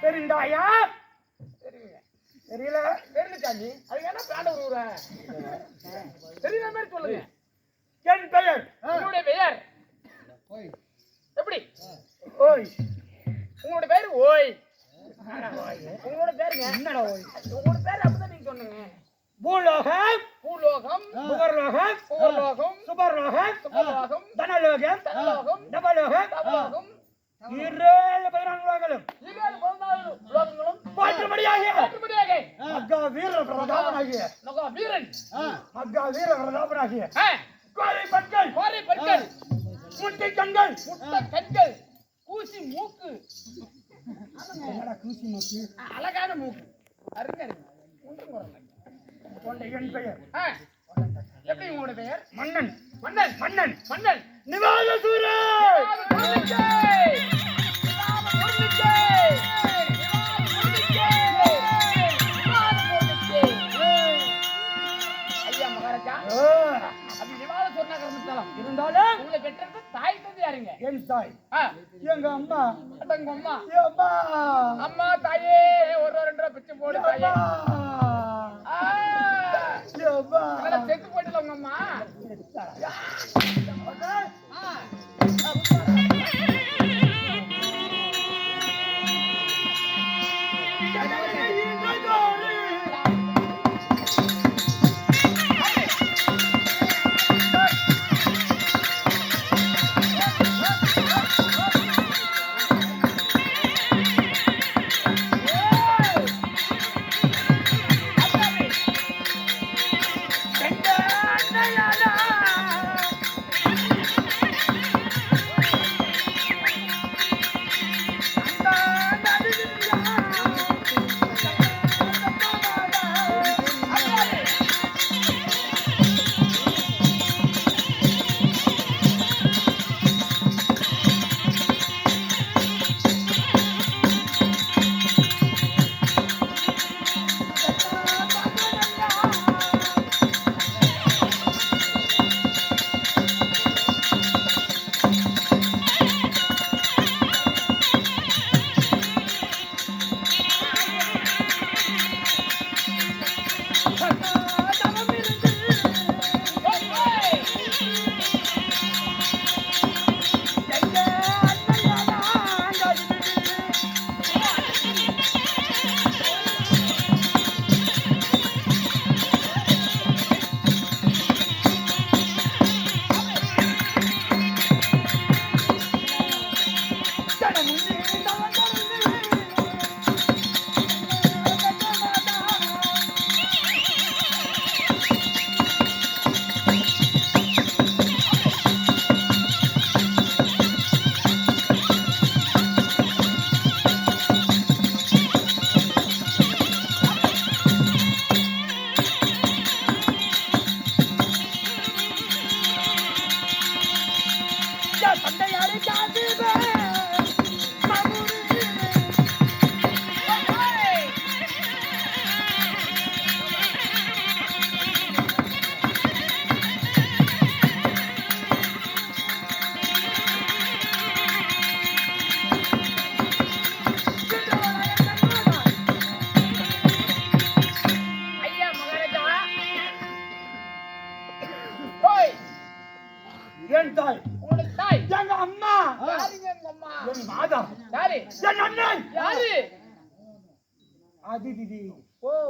தெரிந்தாயா? தெரியல தெரிஞ்சுட்டாங்க. அதுக்கு என்ன பிராண்ட உருவுற? தெரியுற மாதிரி சொல்லுங்க. என் பெயர். உங்களுடைய பெயர் எப்படி? ஓய். உங்களுடைய பேர் ஓய். உங்களோட பேருங்க என்னடா ஓய்? உங்களோட பேர் அப்படிதான் நீங்க சொன்னீங்க. பூலோகம், பூலோகம், புகர்லோகம், புகர்லோகம், சுபர்லோகம், சுபர்லோகம், தனலோகம், தனலோகம், நவலோகம், நவலோகம், 14 லோகங்களும் பாற்றுபடியாக மகா வீர பிரதாபனாகிய மகா வீரன் மகா வீர பிரதாபனாகிய கோரை பற்கள் முட்டை கண்கள் கூசி மூக்கு கூசி மூக்கு அழகான மூக்கு அருங்க என் பெயர் எப்படி உங்களோட பெயர்? மன்னன் மன்னன் மன்னன் மன்னன் நிவாதசூரா. இருந்தாலும் உங்களை பெற்றது தாய் தந்தை யாருங்க? என் தாய் எங்க அம்மா. உங்க அம்மா அம்மா தாயே ஒரு 2 பிச்சை போடு தாயே. செத்து போயிடல உங்க அம்மா.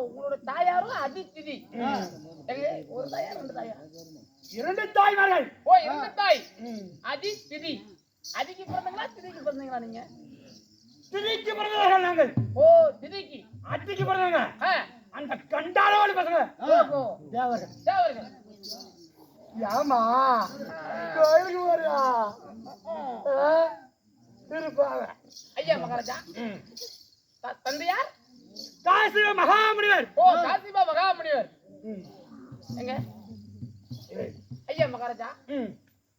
உங்களோட தாயாரும் அதிதிதி. ஒரு தாயா 2 தாயா? 2 தாய்மார்கள். ஓ 2 தாய். அதிதிதி. அதிக்கு பிறந்தங்களா திதிக்கு பிறந்தங்களா நீங்க? திதிக்கு பிறந்தவர்கள் நாங்கள். ஓ திதிக்கு. அதிக்கு பிறந்தவங்க. அந்த கண்டாலோடு பசங்க. ஓ தேவர்கள். தேவர்கள். யாமா கோயிலுக்கு வரியா? திருப்பாவ. ஐயா மகாராஜா. தந்தையார் காசிப மகாமுனிவர். ஓ காசிப மகாமுனிவர். எங்க ஐயா மகாராஜா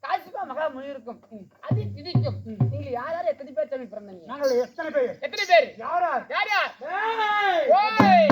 காசிபா மகாமுனிவருக்கும் அதி திதிக்கும் நீங்க யார் யார் எத்தனை பேர் தம்பி பிறந்தீங்க? நாங்கள் எத்தனை பேர்? யார் யார்? யார் யார்? ஓய்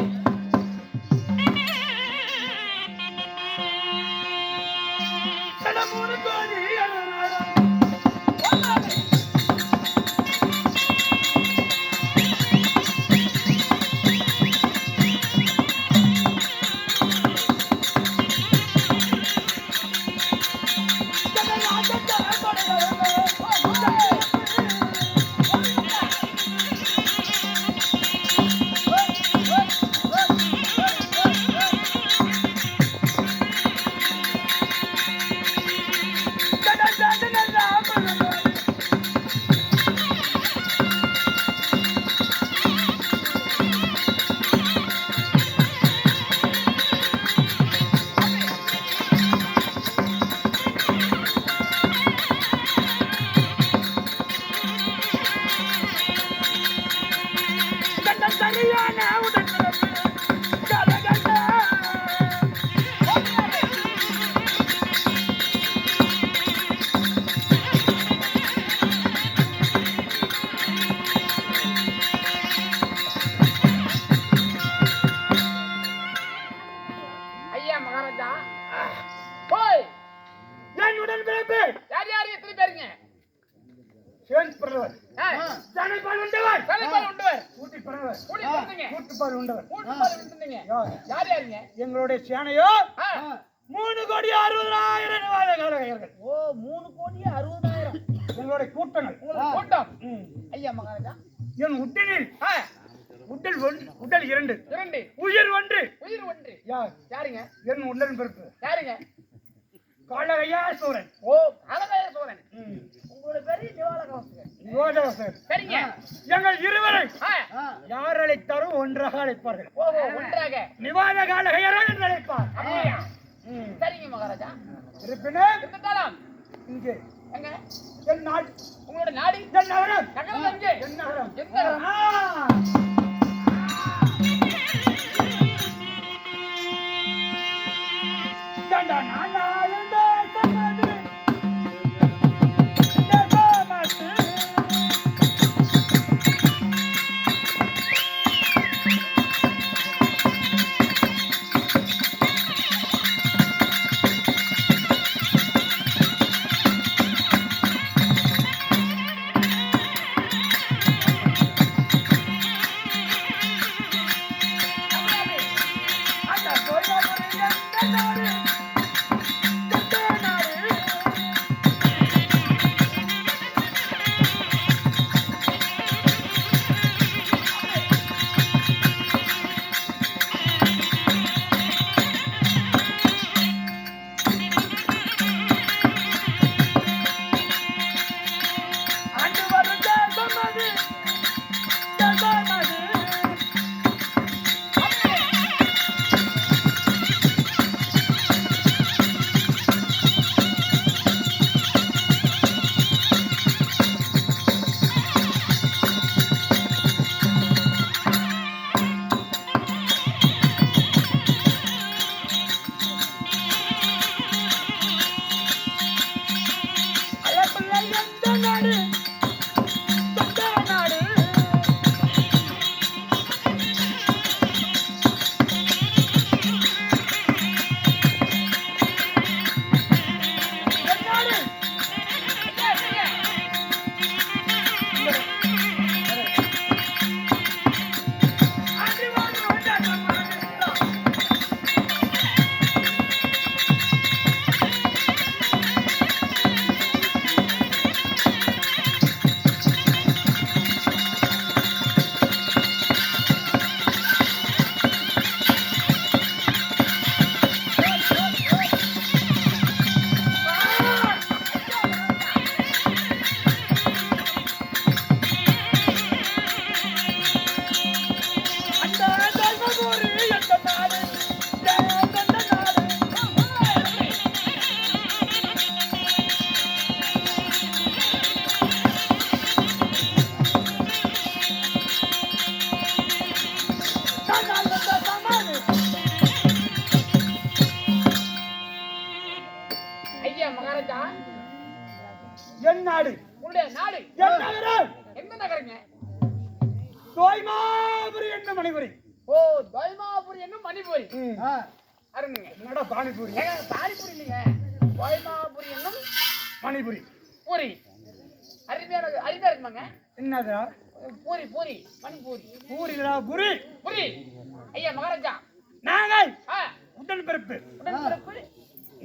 எங்களுடைய சேனையோ 3,60,000 ஓ 3,60,000 எங்களுடைய கூட்டங்கள் கூட்டம். ஐயா மகாராஜா என் உடலில் உடல் இரண்டு உயிர் ஒன்று யாருங்க? என் உடல் பிறப்பு யாருங்க? காளகையாசூரன். ஓ காளகையாசூரன். உங்களுடைய பேரு நிவாலகவாசகர். சரிங்க. எங்கள் இருவரை யார் அழைத்தாலும் ஒன்றாக அழைப்பார்கள். ஓ ஒன்றாக நிவாலகாலகையரா என்று அழைப்பார். அப்படியா? சரிங்க மகாராஜா. இருப்பினும் இங்கே எங்க என் நாடு உங்களோட நாடு என் நகரம் நகரம் எங்கே? என் நகரம் எந்த நகரம்? என் நாடு உங்களுடைய நாடு என் நகரம் எந்த நகரங்க? தோய்மாபுரி என்ன மணிபுரி. ஓ தோய்மாபுரி என்ன மணிபுரி. அருங்க. என்னடா பானிபூரி? பானிபூரி இல்லைங்க. வாய்மாபுரி என்னும் மணிபுரி. பூரி. அருமையா இருக்குமாங்க. என்னதா பூரி பூரி மணிபூரி. பூரிடா புரி. புரி. ஐயா மகாராஜா, நாங்கள் ஆ, உடன்பிறப்பு உடன்பிறப்பு.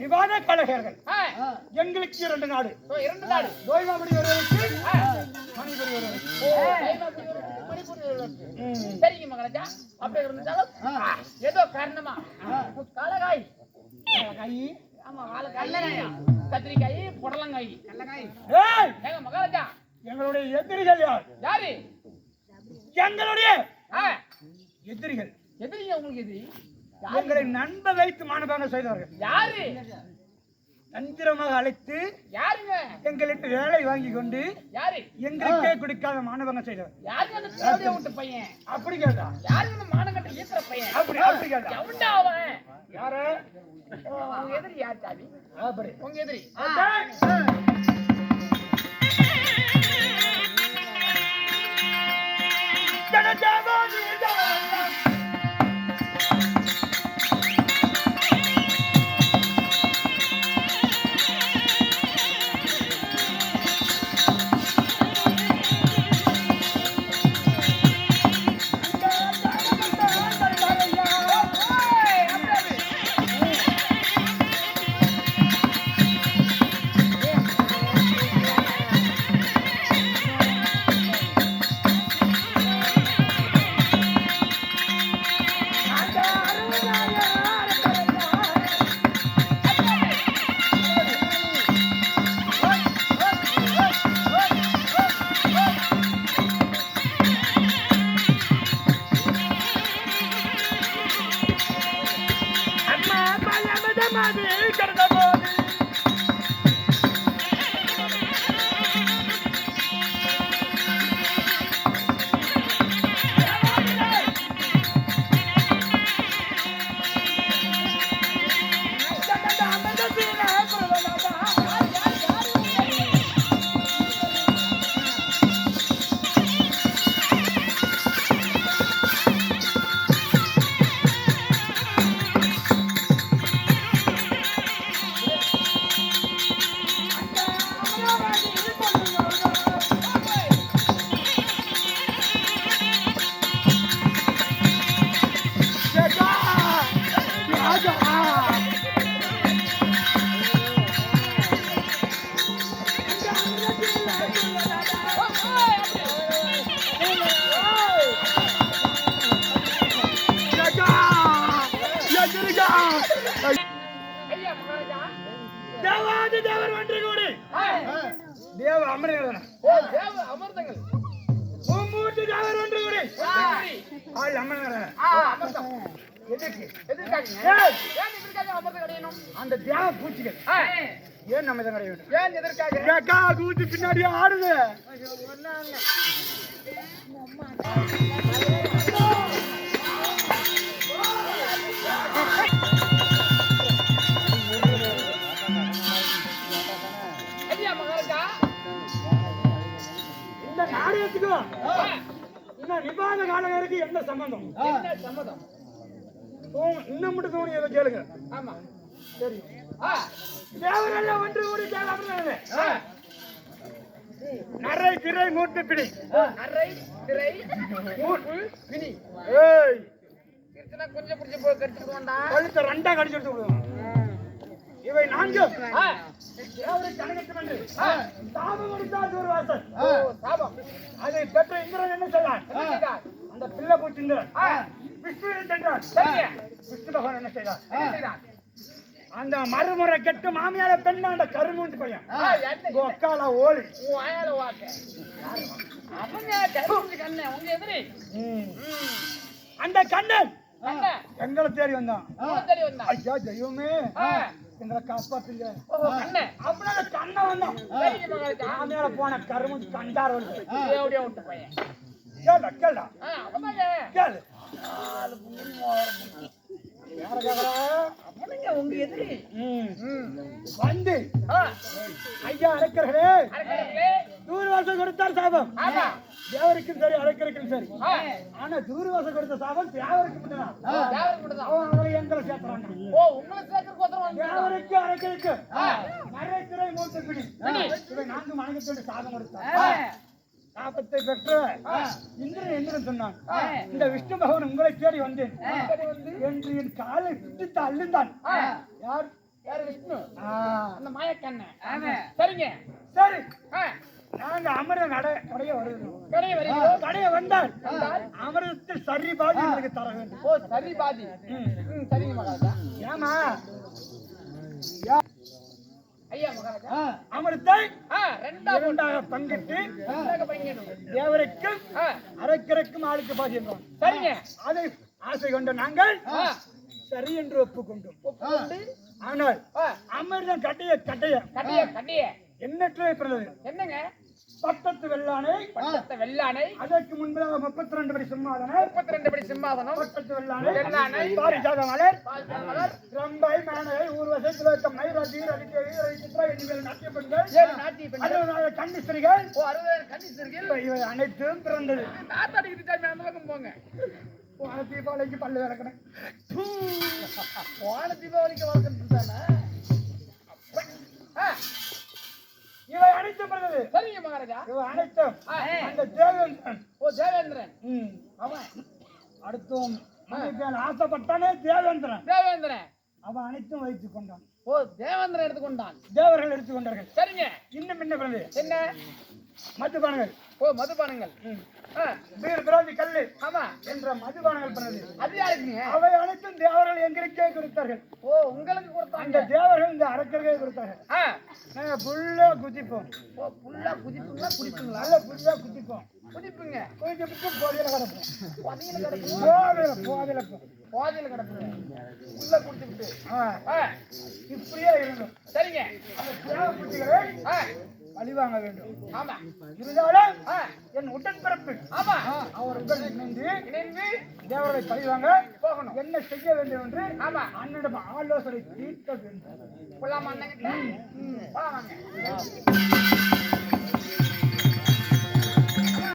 விவாத கழகர்கள். ஆ, எங்களுக்கு 2 நாடு. இரண்டு நாடு. தோய்மாபுரி ஒருவருக்கு, ஆ, மணிபுரி ஒருவருக்கு. வாய்மாபுரி ஒரு மணிபூரி ஒரு. சரிங்க மகாராஜா. அப்படி இருந்தாலும் ஏதோ காரணமா காலகாய், கை ஆமா வாழைக்காய், கத்திரிக்காய், புடலங்காய், ஏய், ஏங்க மகாராஜா, எங்களுடைய எதிரிகள் யார்? யாரு? எங்களுடைய ஆ, எதிரிகள் எதிரிங்க உங்களுக்கு எதிரி? எங்களை நண்ப வைத்து மானபாங்க செய்தவர்கள். யாரு? தந்திரமாக அழைத்து யாருங்க? எங்களுக்கு வேலை வாங்கி கொண்டு யாரு? எங்களுக்கே கொடுக்காத மானபாங்க செய்தவர். யாருங்க அந்த தேவதைய விட்டு பையன்? அப்படி கேட்டா? யாருங்க அந்த மானங்கட்ட ஈத்திர பையன்? அப்படி கேட்டா? எவன்டா அவன்? யாரு? உங்க எதிரி யார் சாமி? அப்படி உங்க எதிரி. ஐயா மகாராஜா, தேவாதி தேவர் ஒன்று கூடி தேவ அமரர்கள். ஓ தேவ அமிர்தங்கள். மூன்று தேவர் ஒன்று கூடி ஆள் அமரர்கள். அமிர்தம். எதுக்கு? எதிர்க்காதீங்க. ஏய், ஏன் எதிர்க்காக அமிர்தம் கிடையணும்? அந்த தேவ பூச்சிகள் ஏன் நம்ம தான் கிடையாது? ஏன் எதற்காக? ஏக்கா கூத்து பின்னாடியே ஆடுது. ஐயா மகாராஜா, இந்த நாடகத்துக்கும் இந்த நிபாத காலகருக்கு என்ன சம்பந்தம்? என்ன சம்மதம்? இன்னும் மட்டும் தோணி ஏதோ கேளுங்க. ஆமா சரி, ஆ, தேவரெல்லாம் ஒன்று கூடி தேவ அமரர்கள். நரை திரை மூட்டு பிடி. அரை திரை மூட்டு பிணி. ஏய், கிருஷ்ணா கொஞ்சம் புடிச்சு போய் கடிச்சுடுவான்டா. கழுத்தை 2ஆ கடிச்சு எடுத்து விடுவோம். இவை 4 ஆ, தேவரை கணக்கெட்டு வந்து சாபம் கொடுத்தால் ஒரு வாசல். ஓ சாபம். அதை பெற்ற இந்திரன் என்ன சொன்னான்? என்ன செய்தார்? அந்த பிள்ளை பூச்சி இந்திரன் ஆ, விஷ்ணுவை சென்றான். சரிங்க. விஷ்ணு பகவான் என்ன செய்தார்? என்ன செய்தார்? அந்த மறுமுறை கெட்டு மாமியார பெண்ணாண்ட கருமூஞ்சி பையன் ஆ, என்ன? ஒக்கால ஓலி. உன் வாயால வாக்க. அவங்க கரும்பு கண்ணு உங்க எதிரி. அந்த கண்ணன் கண்ணு எங்களை தேடி வந்தான். உன் தெரிய வந்தா. ஐயா தெய்வமே, ஆ, எங்களை காப்பாத்துங்க. ஓ கண்ணு. அப்படின்னா அந்த கண்ணன் வந்தான். சரிங்க மகாராஜா. மாமியார போன கருமூஞ்சி கண்டார் வருது. எப்படியா விட்டு பையன். கேளா கேளா ஆ, அவதாங்க. கேளு. அவனுங்க உங்க எதிரி. வந்து ஆ, ஐயா அழைக்கிறே அரக்கர்களே, தூர்வா தூர்வாசம் கொடுத்தார் சாபம். ஆமா. தேவருக்கும் சரி அரக்கருக்கும் சரி. ஆ. ஆனா தூர்வாசம் கொடுத்த சாபம் தேவருக்கு மட்டும்தான். தேவருக்கு மட்டும்தான். அவங்களை எங்களை சேர்த்துறாங்க. ஓ, உங்களை சேர்க்கறதுக்கு ஒருத்தர் வந்து. தேவருக்கு அரக்கருக்கு மறைத்திரை மூன்று பிடி. இவை 4 மணக்கத்தோடு சாபம் கொடுத்தார். சாபத்தை பெற்று இந்திரன் சொன்னான், இந்த விஷ்ணு பகவான் உங்களை தேடி வந்தேன் என்று என் காலை பிடித்து அள்ளுந்தான். யார்? யாரு? விஷ்ணு. அந்த மாயக்கண்ணன். ஆமா. சரிங்க. சரி, ஆ. நாங்க அமிர்த கடைய வருகிறோம். கடையை வரீங்களோ? கடைய வந்தால் அமிர்தத்தில் சரி பாதி எனக்கு தர வேண்டும். ஓ, சரி பாதி. சரிங்க மகாராஜா. ஏமா ஐயா மகாராஜா. அமிர்தத்தை ரெண்டாக பங்கிட்டு பங்கிடணும். தேவருக்கும் அரக்கருக்கும் ஆளுக்கு பாதி என்றோம். சரிங்க. அதை ஆசை கொண்ட நாங்கள் ஆ. சரி என்று ஒப்புக்கொண்டோம். ஒப்புக்கொண்டு ஆனால் அமிர்தம் கட்டைய எண்ணற்ற பிறந்தது. என்னங்க? பட்டத்து வெள்ளானை, பட்டத்து வெள்ளானை, அதற்கு முன்பதாக 32 படி சிம்மாதனம், 32 படி சிம்மாதனம், பட்டத்து வெள்ளானை, வெள்ளானை, பாரிஜாத மலர், மலர், ரம்பை, மேனகை, ஊர்வசை, திலோத்தமை, ரதி, ரதிகேவி, ரதிசித்ரா என்னும் நாட்டிய பெண்கள், 7 நாட்டிய பெண்கள், 60 கன்னிஸ்திரிகள், ஓ 60 கன்னிஸ்திரிகள், இவை அனைத்தும் பிறந்தது. நாத்தாடிக்கு டைம் அந்த பக்கம் போங்க. போன தீபாவளிக்கு பல்லு விளக்கணும். போன தீபாவளிக்கு வளர்க்கறது தானே. இவை அனைத்தும் பிறந்தது. சரிங்க மகாராஜா. இவை அனைத்தும் அந்த தேவேந்திரன். ஓ, தேவேந்திரன். அவன் அடுத்தும் ஆசைப்பட்டானே தேவேந்திரன். தேவேந்திரன் அவன் அனைத்தும் வைத்துக் கொண்டான். ஓ, தேவேந்திரன் எடுத்துக்கொண்டான். தேவர்கள் எடுத்துக்கொண்டார்கள். சரிங்க. இன்னும் என்ன பிறந்தது? என்ன? மதுபானங்கள். ஓ, மதுபானங்கள். வீர பிராந்தி கல்லு ஆமா என்ற மதுபானங்கள் பிறந்தது. அது யாருக்குங்க? அவை அனைத்தும் தேவர்கள் எங்களுக்கே கொடுத்தார்கள். ஓ, உங்களுக்கு கொடுத்தாங்க. அந்த தேவர்கள் இந்த அரக்கர்களே கொடுத்தார்கள். நாங்க புல்லா குதிப்போம். ஓ, புல்லா குதிப்புங்களா குடிப்புங்களா? நல்ல புல்லா குதிப்போம். குதிப்புங்க. குதிச்சுட்டு போதையில கிடப்போம். போதையில கிடப்போம். போதையில கிடப்போம். புல்லா குடிச்சுட்டு இப்படியே இருந்தோம். சரிங்க. அந்த தேவ புத்திகளை பழிவாங்க வேண்டும். ஆமா. இருந்தாலும் என் உடன்பிறப்பு ஆமா அவருடன் இணைந்து தேவரை பழிவாங்க போகணும். என்ன செய்ய வேண்டும் என்று ஆமா அண்ணனிடம் ஆலோசனை தீர்க்க வேண்டும். போலாமா அண்ணன் கிட்ட? போலாமாங்க.